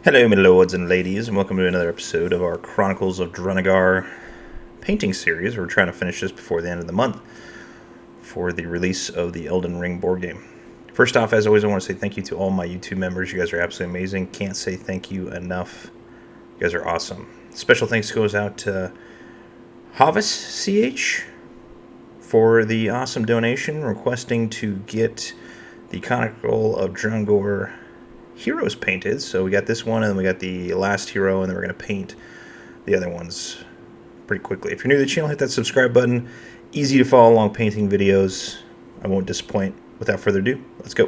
Hello, my lords and ladies, and welcome to another episode of our Chronicles of Drunagor painting series. We're trying to finish this before the end of the month for the release of the Elden Ring board game. First off, as always, I want to say thank you to all my YouTube members. You guys are absolutely amazing. Can't say thank you enough. You guys are awesome. Special thanks goes out to Havis CH for the awesome donation, requesting to get the Chronicle of Drunagor heroes painted. So we got this one, and then we got the last hero, and then we're going to paint the other ones pretty quickly. If you're new to the channel, hit that subscribe button. Easy to follow along painting videos. I won't disappoint. Without further ado, let's go.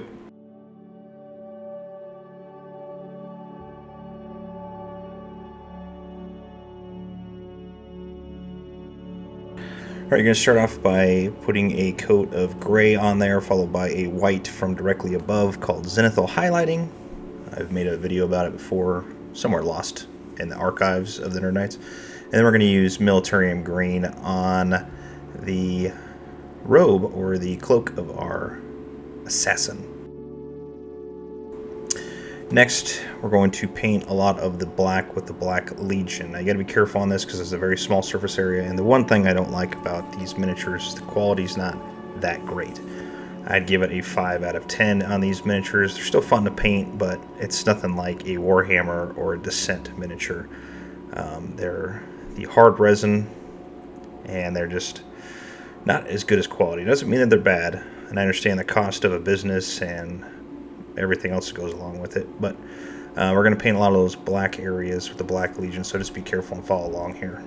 Alright, you're going to start off by putting a coat of gray on there, followed by a white from directly above called Zenithal Highlighting. I've made a video about it before, somewhere lost in the archives of the Nerd Knights. And then we're going to use Militarium Green on the robe, or the cloak of our assassin. Next, we're going to paint a lot of the black with the Black Legion. Now, you got to be careful on this because it's a very small surface area, and the one thing I don't like about these miniatures is the quality's not that great. I'd give it a 5 out of 10 on these miniatures. They're still fun to paint, but it's nothing like a Warhammer or a Descent miniature. They're the hard resin, and they're just not as good as quality. It doesn't mean that they're bad, and I understand the cost of a business and everything else that goes along with it, but we're going to paint a lot of those black areas with the Black Legion, so just be careful and follow along here.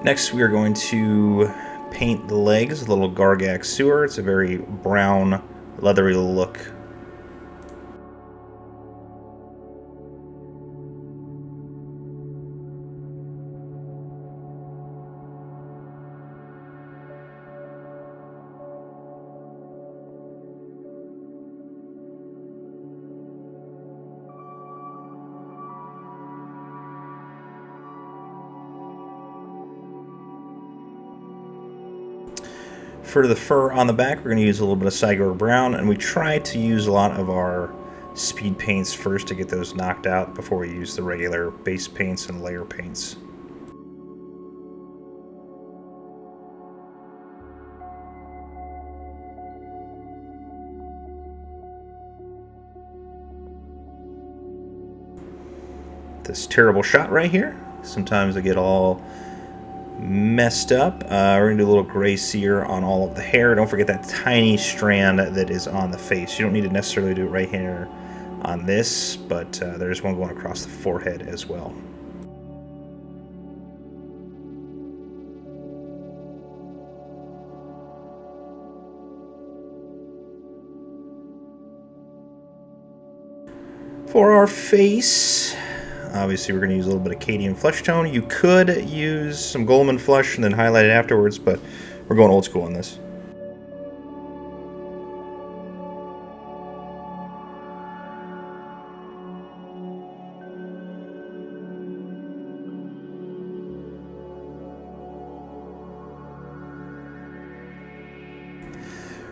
Next, we are going to paint the legs, a little Garaghak sewer. It's a very brown, leathery look. For the fur on the back, we're going to use a little bit of Cygor Brown, and we try to use a lot of our speed paints first to get those knocked out before we use the regular base paints and layer paints. This terrible shot right here. Sometimes I get all messed up. We're going to do a little gray seer on all of the hair. Don't forget that tiny strand that is on the face. You don't need to necessarily do it right here on this, but there's one going across the forehead as well. For our face, obviously we're going to use a little bit of Cadian Fleshtone. You could use some Goleman Flesh and then highlight it afterwards, but we're going old school on this.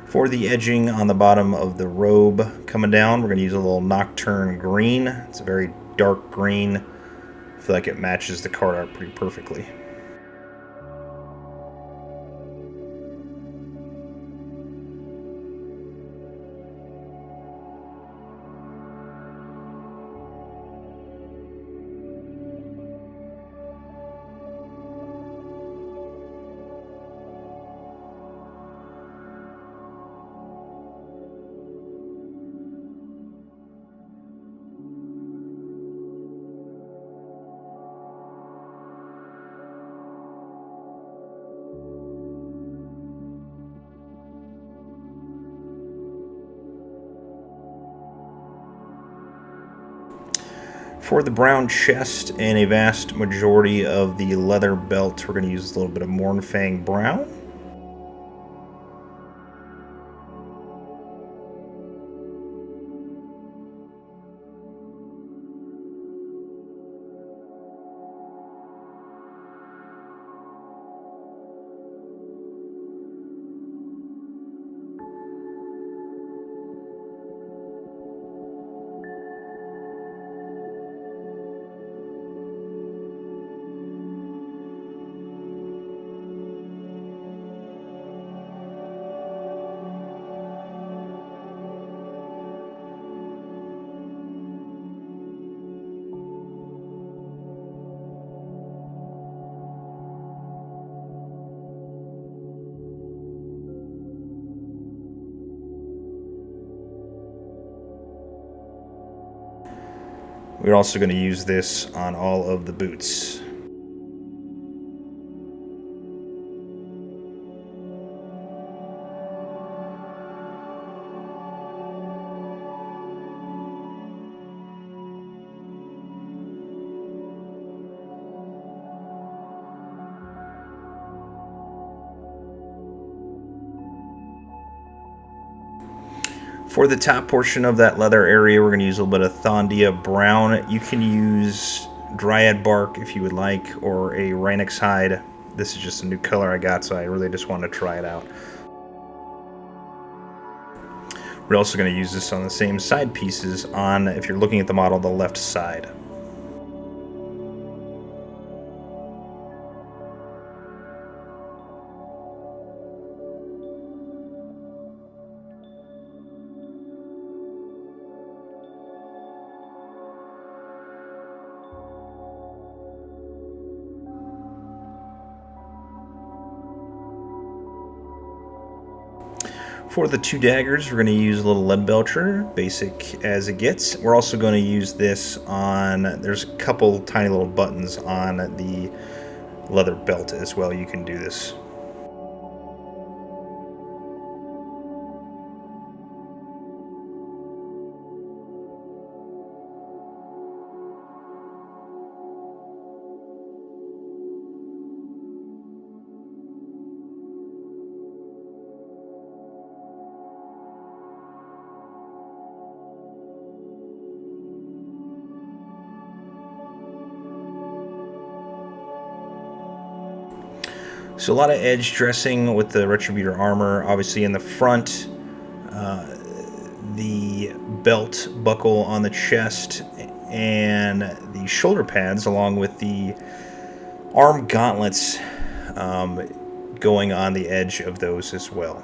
For the edging on the bottom of the robe coming down, we're going to use a little Nocturne Green. It's a very dark green. I feel like it matches the card art pretty perfectly. For the brown chest and a vast majority of the leather belt, we're going to use a little bit of Mournfang Brown. We're also going to use this on all of the boots. For the top portion of that leather area, we're going to use a little bit of Thondia Brown. You can use Dryad Bark if you would like, or a Rhinox Hide. This is just a new color I got, so I really just wanted to try it out. We're also going to use this on the same side pieces on, if you're looking at the model, the left side. For the two daggers, we're going to use a little Leadbelcher, basic as it gets. We're also going to use this on, there's a couple tiny little buttons on the leather belt as well. You can do this. So a lot of edge dressing with the Retributor Armour. Obviously in the front, the belt buckle on the chest and the shoulder pads, along with the arm gauntlets going on the edge of those as well.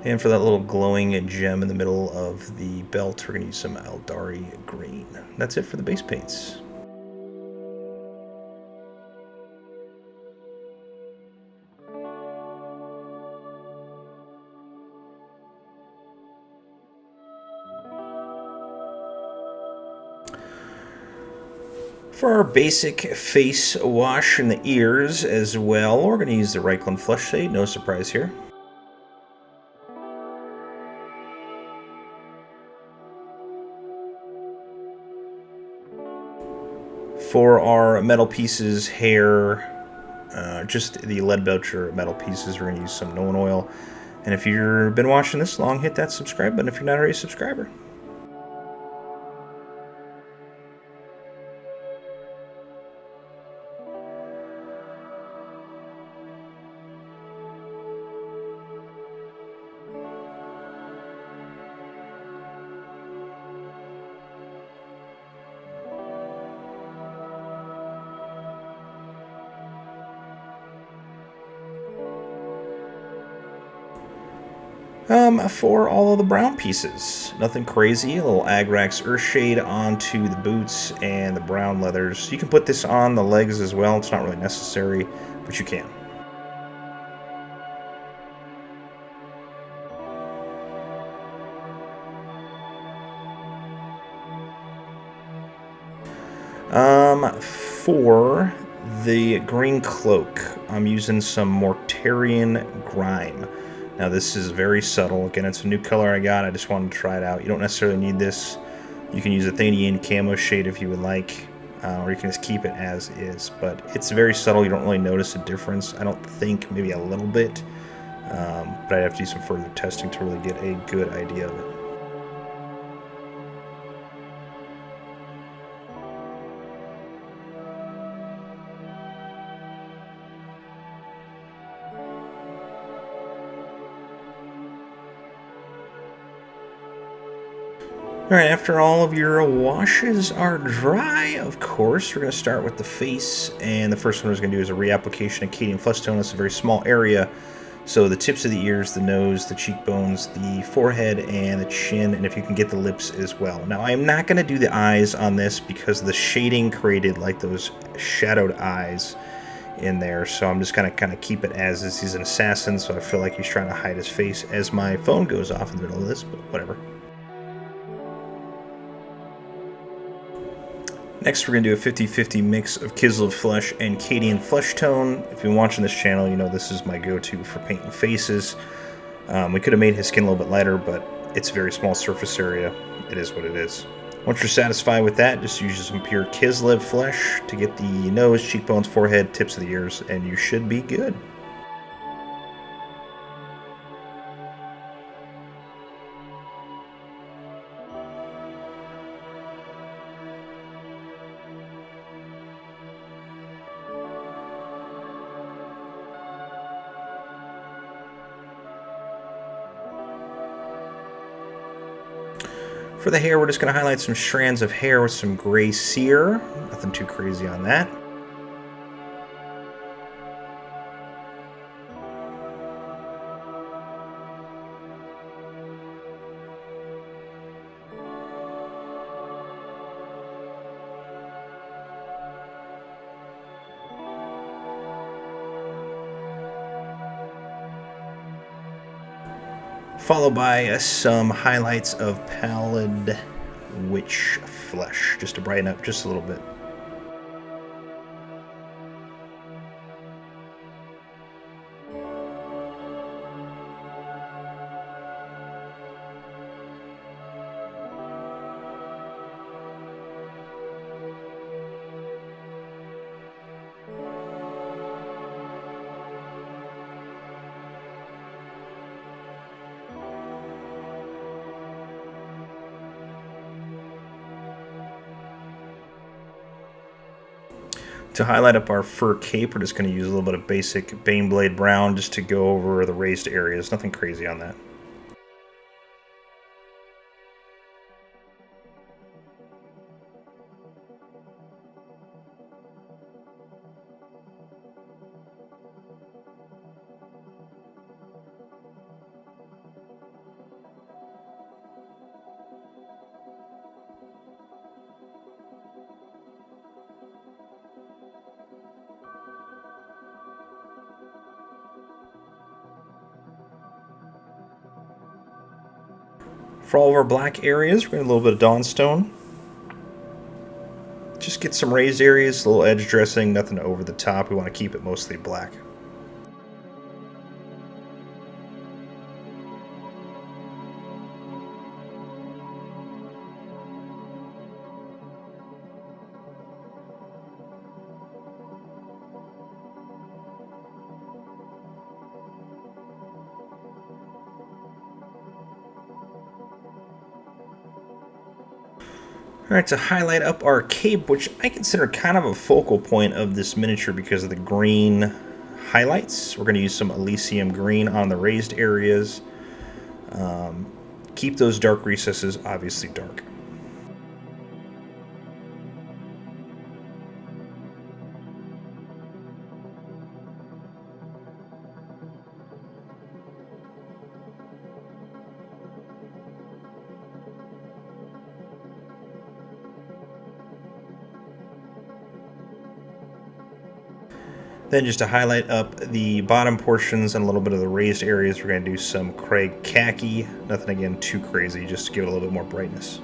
And for that little glowing gem in the middle of the belt, we're going to use some Aeldari Green. That's it for the base paints. For our basic face wash in the ears as well, we're going to use the Reikland Fleshshade, no surprise here. For our metal pieces, hair, just the Leadbelcher metal pieces, we're going to use some Nulin Oil. And if you've been watching this long, hit that subscribe button if you're not already a subscriber. For all of the brown pieces, nothing crazy. A little Agrax Earthshade onto the boots and the brown leathers. You can put this on the legs as well. It's not really necessary, but you can. For the green cloak, I'm using some Mortarion Grime. Now this is very subtle. Again, it's a new color I got. I just wanted to try it out. You don't necessarily need this. You can use a Thondian camo shade if you would like, or you can just keep it as is. But it's very subtle. You don't really notice a difference. I don't think, maybe a little bit. But I'd have to do some further testing to really get a good idea of it. Alright, after all of your washes are dry, of course, we're going to start with the face, and the first one we're going to do is a reapplication of Cadian Fleshtone. It's a very small area, so the tips of the ears, the nose, the cheekbones, the forehead, and the chin, and if you can get the lips as well. Now, I am not going to do the eyes on this because the shading created like those shadowed eyes in there, so I'm just going to kind of keep it as is. He's an assassin, so I feel like he's trying to hide his face as my phone goes off in the middle of this, but whatever. Next, we're going to do a 50-50 mix of Kislev Flesh and Cadian Fleshtone. If you've been watching this channel, you know this is my go-to for painting faces. We could have made his skin a little bit lighter, but it's a very small surface area. It is what it is. Once you're satisfied with that, just use some pure Kislev Flesh to get the nose, cheekbones, forehead, tips of the ears, and you should be good. For the hair, we're just going to highlight some strands of hair with some gray Seer. Nothing too crazy on that. Followed by some highlights of Pallied witch flesh, just to brighten up just a little bit. To highlight up our fur cape, we're just going to use a little bit of basic Baneblade Brown just to go over the raised areas. Nothing crazy on that. For all of our black areas, we're going to a little bit of Dawnstone. Just get some raised areas, a little edge dressing, nothing over the top. We want to keep it mostly black. Alright, to highlight up our cape, which I consider kind of a focal point of this miniature because of the green highlights, we're going to use some Elysian Green on the raised areas. Keep those dark recesses obviously dark. Then just to highlight up the bottom portions and a little bit of the raised areas, we're going to do some Krieg Khaki. Nothing, again, too crazy, just to give it a little bit more brightness.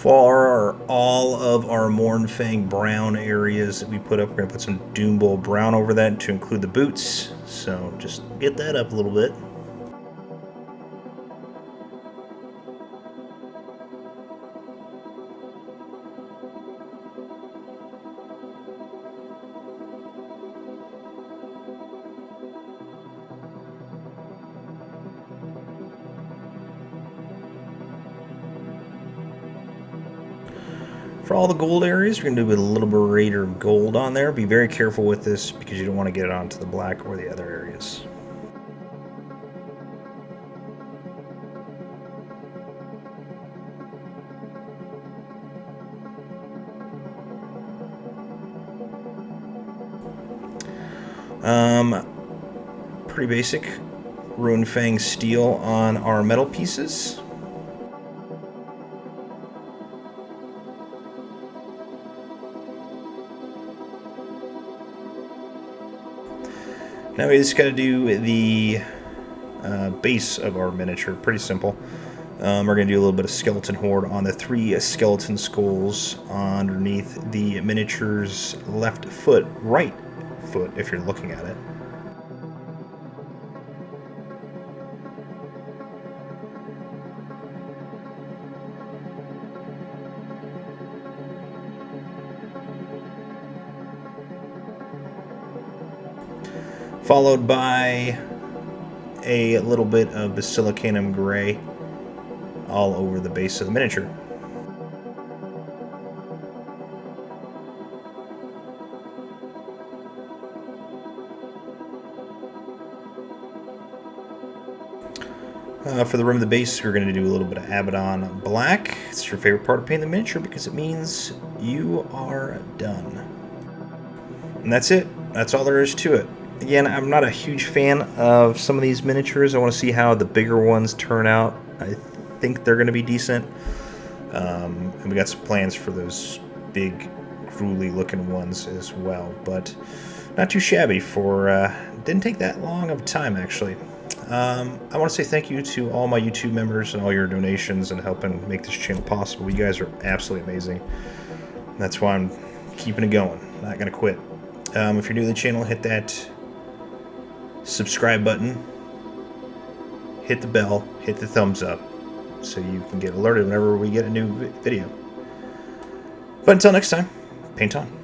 For all of our Mournfang Brown areas that we put up, we're going to put some Doombolt Brown over that to include the boots. So just get that up a little bit. For all the gold areas, we're going to do a Liberator Gold on there. Be very careful with this because you don't want to get it onto the black or the other areas. Pretty basic Runefang Steel on our metal pieces. Now we just got to do the base of our miniature. Pretty simple. We're going to do a little bit of skeleton horde on the 3 skeleton skulls underneath the miniature's left foot, right foot if you're looking at it. Followed by a little bit of Basilicanum Grey all over the base of the miniature. For the rim of the base, we're going to do a little bit of Abaddon Black. It's your favorite part of painting the miniature because it means you are done. And that's it. That's all there is to it. Again, I'm not a huge fan of some of these miniatures. I want to see how the bigger ones turn out. I think they're going to be decent. And we got some plans for those big, gruely looking ones as well. But not too shabby for... didn't take that long of time, actually. I want to say thank you to all my YouTube members and all your donations and helping make this channel possible. You guys are absolutely amazing. That's why I'm keeping it going. Not going to quit. If you're new to the channel, hit that subscribe button, hit the bell, hit the thumbs up so you can get alerted whenever we get a new video. But until next time, paint on.